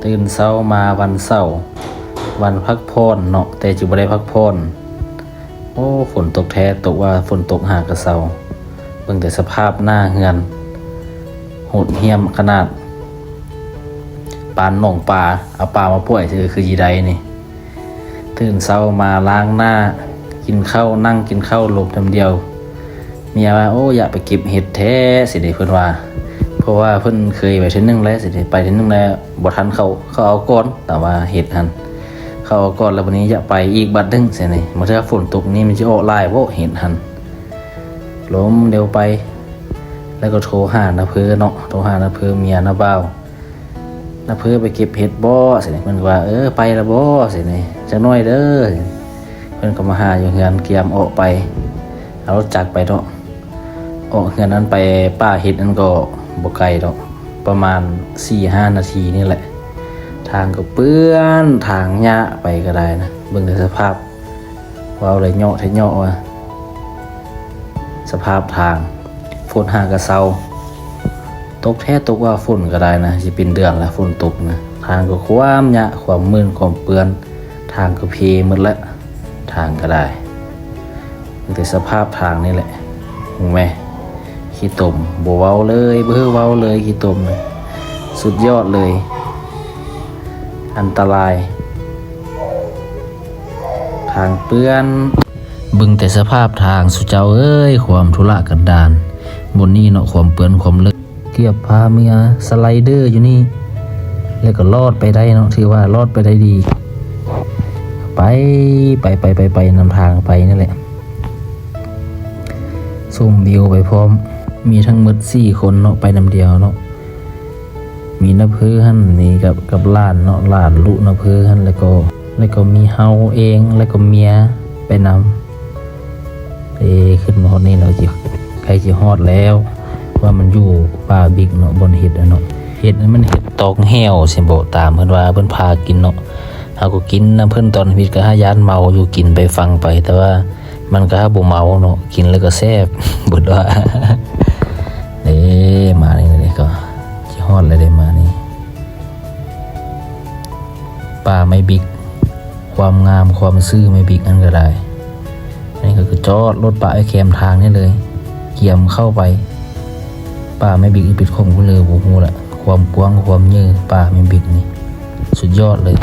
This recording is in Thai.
ตื่นเช้ามาวันเสาร์วันพักผ่อนเนาะแต่จิบ่ได้พักผ่อนโอ้ฝนตกแท้ตกว่าฝนตกหากระเซาเบิ่งแต่สภาพหน้าเฮือนโหดเหี้ยมขนาดปานหนองปลาเอาปลามาป่วยคือยีไดนี่ตื่นเช้ามาล้างหน้ากินข้าวนั่งกินข้าวหลบเดียวเมียว่าโอ้อยากไปเก็บเห็ดแท้สิเด้เพิ่นว่าเพราะว่าเพิ่นเคยไปเทื่อนึงแล้วสิเด้ไปเทื่อนึงแล้วบ่ทันเขาเอาก่อนแต่ว่าเห็ดหั่นเขาเอาก่อนแล้ววันนี้อยากไปอีกบัดนึงสินี่มื้อถ้าฝนตกนี่มันสิออกลายบ่เห็ดหั่นล้มเร็วไปแล้วก็โทรหาน้าเพิ่นเนาะโทรหาน้าเพิ่นเมียน้าบ่าวน้าเพิ่นไปเก็บเห็ดบ่สิเพิ่นก็ว่าไปละบ่สินี่จักหน่อยเด้อเพิ่นก็มาหาอยู่เฮือนเกียมออกไปเอารถจักรไปเนาะออกเฮือนนั้นไปป้าเห็ดนั้นก็บ่ไกลดอกประมาณ 4-5 นาทีนี่แหละทางก็เปื้อนทางหญ้าไปก็ได้นะเบิ่งแต่สภาพว้าวเลยเหาะแท้เหาะว่ะสภาพทางฝนหากระเซาตกแท้ตกว่าฝนก็ได้นะสิเป็นเดือนแล้วฝนตกนะทางก็ความหญ้าความมืนความเปื้อนทางก็เพหมดแล้วทางก็ได้แต่สภาพทางนี่แหละถูกไหมขี้ตมบ่เว้าเลยเบ้อเว้าเลยขี้ตมเลยสุดยอดเลยอันตรายทางเปื้อนบึงแต่สภาพทางสุเจ้าความทุระกันดารบนนี้เนาะความเปื้อนความเลอะเกียบพาเมียสไลเดอร์อยู่นี่แล้วก็รอดไปได้เนาะถือว่ารอดไปได้ดีไปนำทางไปนั่นแหละซุ่มวิวไปพร้อมมีทั้งหมด4คนเนาะไปนำเดียวเนาะมีน้าเพื่อนนี่กับหลานเนาะหลานลูกน้าเพื่อนแล้วก็มีเฮาเองแล้วก็เมียไปนำขึ้นมาฮอดนี่เราจิใครจะฮอดแล้วว่ามันอยู่ป่าบิ๊กเนาะบนเห็ดเนาะเห็ดนั้นมันเห็ดตอกแห้วสิบ่ตามเพิ่นว่าเพิ่นพากินเนาะเฮาก็กินน้ำเพิ่นตอนพิษก็หายานเมาอยู่กินไปฟังไปแต่ว่ามันก็บ่เมาเนาะกินแล้วก็แซ่บบ่ดว่ามานี่ก็สิฮอดแล้วได้มานี่ป่าไม่บิ๊กความงามความซื่อไม่บิ๊กอันก็ได้นี่ก็คือจอดรถป่าไอ้แคมทางนี่เลยเกี่ยมเข้าไปป่าไม่บิ๊กปิดของผู้เลยบ่ฮู้ละความกว้างความยืดป่าไม่บิ๊กนี่สุดยอดเลย